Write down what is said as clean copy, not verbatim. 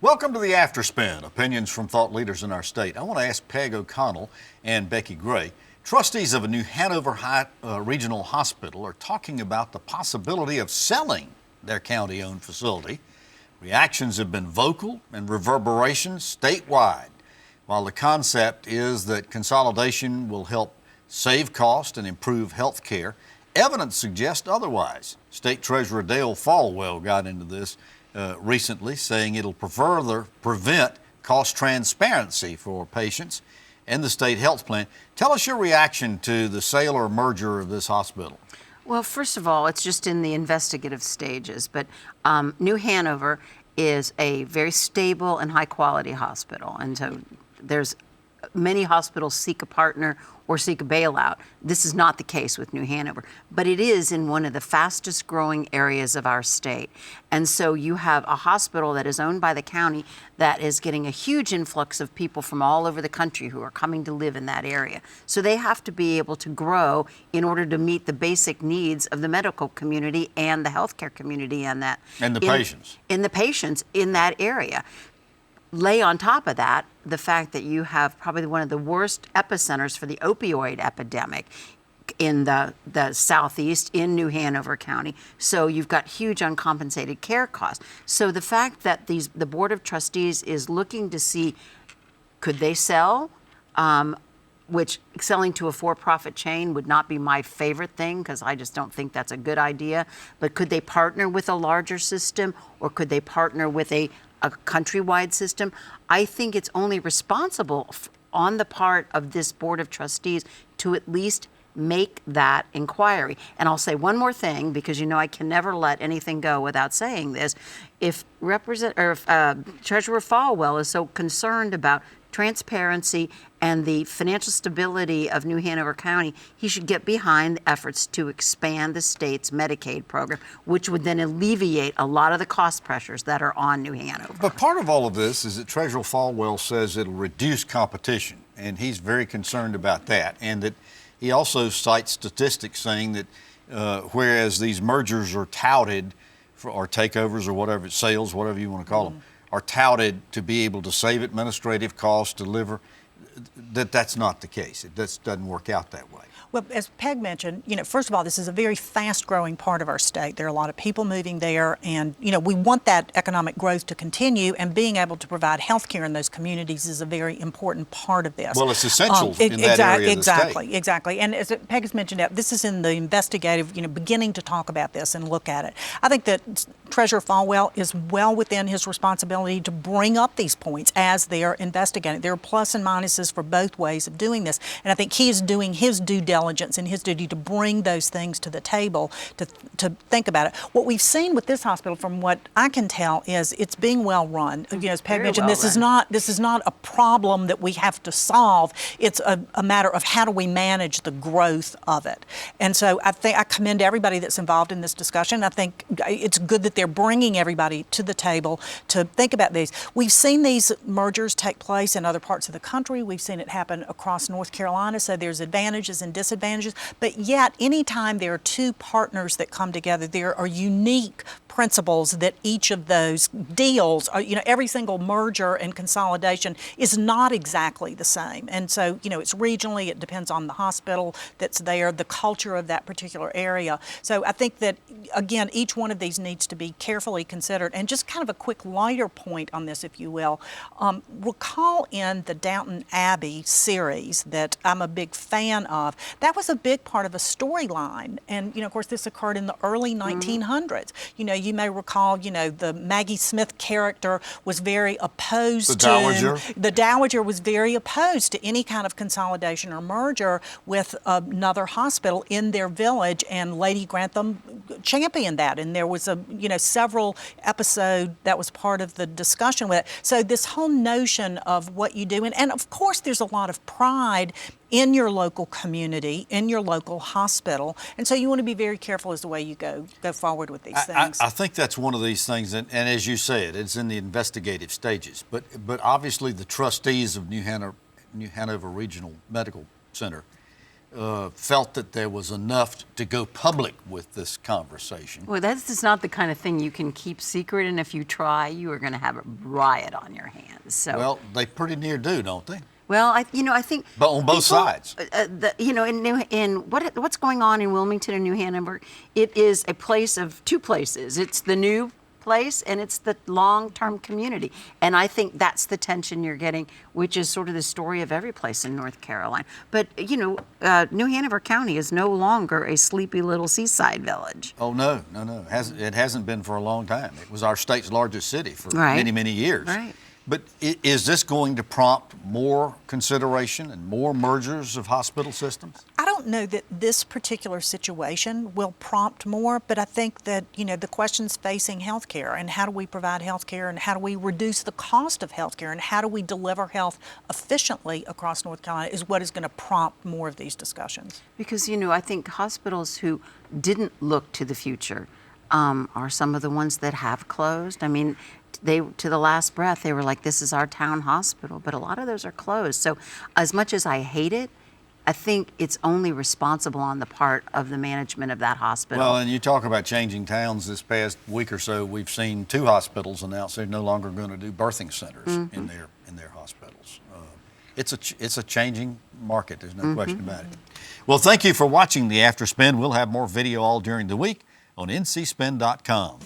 Welcome to the Afterspin, opinions from thought leaders in our state. I want to ask Peg O'Connell and Becki Gray, trustees of a new Hanover Regional Hospital, are talking about the possibility of selling their county-owned facility. Reactions have been vocal and reverberations statewide. While the concept is that consolidation will help save cost and improve health care, evidence suggests otherwise. State Treasurer Dale Folwell got into this recently, saying it'll further prevent cost transparency for patients and the state health plan. Tell us your reaction to the sale or merger of this hospital. Well, first of all, it's just in the investigative stages, but New Hanover is a very stable and high-quality hospital, and so there's many hospitals seek a partner or seek a bailout. This is not the case with New Hanover, but it is in one of the fastest growing areas of our state. And so you have a hospital that is owned by the county that is getting a huge influx of people from all over the country who are coming to live in that area. So they have to be able to grow in order to meet the basic needs of the medical community and the healthcare community and that. And the patients. In the patients in that area. Lay on top of that the fact that you have probably one of the worst epicenters for the opioid epidemic in the southeast in New Hanover County. So you've got huge uncompensated care costs. So the fact that the Board of Trustees is looking to see, could they sell, which selling to a for-profit chain would not be my favorite thing because I just don't think that's a good idea. But could they partner with a larger system, or could they partner with a countrywide system? I think it's only responsible on the part of this Board of Trustees to at least make that inquiry. And I'll say one more thing, because you know I can never let anything go without saying this. If Treasurer Folwell is so concerned about transparency and the financial stability of New Hanover County, he should get behind the efforts to expand the state's Medicaid program, which would then alleviate a lot of the cost pressures that are on New Hanover. But part of all of this is that Treasurer Folwell says it'll reduce competition, and he's very concerned about that. And that he also cites statistics saying that whereas these mergers are touted or takeovers or whatever, sales, whatever you want to call them, are touted to be able to save administrative costs, deliver, that's not the case. It just doesn't work out that way. Well, as Peg mentioned, first of all, this is a very fast-growing part of our state. There are a lot of people moving there, and, we want that economic growth to continue, and being able to provide health care in those communities is a very important part of this. Well, it's essential in that area of the state. Exactly. And as Peg has mentioned, this is in the investigative, beginning to talk about this and look at it. I think that Treasurer Folwell is well within his responsibility to bring up these points as they are investigating. There are plus and minuses for both ways of doing this, and I think he is doing his due diligence and his duty to bring those things to the table to think about it. What we've seen with this hospital, from what I can tell, is it's being well run. As Peg mentioned, this is not a problem that we have to solve. It's a matter of how do we manage the growth of it. And so I think I commend everybody that's involved in this discussion. I think it's good that they're bringing everybody to the table to think about these. We've seen these mergers take place in other parts of the country. We've seen it happen across North Carolina, so there's advantages and disadvantages. But yet, anytime there are two partners that come together, there are unique principles that each of those deals, every single merger and consolidation is not exactly the same. And so, it's regionally, it depends on the hospital that's there, the culture of that particular area. So I think that, again, each one of these needs to be carefully considered. And just kind of a quick lighter point on this, if you will. Recall in the Downton Abbey series that I'm a big fan of, that was a big part of a storyline. And, of course, this occurred in the early 1900s. You may recall, the Maggie Smith character was very opposed the Dowager was very opposed to any kind of consolidation or merger with another hospital in their village, and Lady Grantham championed that. And there was several episode that was part of the discussion with it. So this whole notion of what you do, and of course there's a lot of pride in your local community, in your local hospital. And so you want to be very careful as the way you go forward with these things. I think that's one of these things, and as you said, it's in the investigative stages. But obviously the trustees of New Hanover Regional Medical Center felt that there was enough to go public with this conversation. Well, that's just not the kind of thing you can keep secret, and if you try, you are going to have a riot on your hands. So, Well, they pretty near do, don't they? well, I think. But on both sides. What's going on in Wilmington and New Hanover, it is a place of two places. It's the new place and it's the long-term community. And I think that's the tension you're getting, which is sort of the story of every place in North Carolina. But, New Hanover County is no longer a sleepy little seaside village. Oh, no. It hasn't been for a long time. It was our state's largest city for Right. many, many years. Right. But is this going to prompt more consideration and more mergers of hospital systems? I don't know that this particular situation will prompt more, but I think that, the questions facing healthcare and how do we provide healthcare and how do we reduce the cost of healthcare and how do we deliver health efficiently across North Carolina is what is going to prompt more of these discussions. Because, I think hospitals who didn't look to the future are some of the ones that have closed. I mean, to the last breath, they were like, this is our town hospital, but a lot of those are closed. So as much as I hate it, I think it's only responsible on the part of the management of that hospital. Well, and you talk about changing towns. This past week or so, we've seen 2 hospitals announce they're no longer going to do birthing centers in their hospitals. It's a changing market. There's no question about it. Well, thank you for watching the After Spin. We'll have more video all during the week on ncspin.com.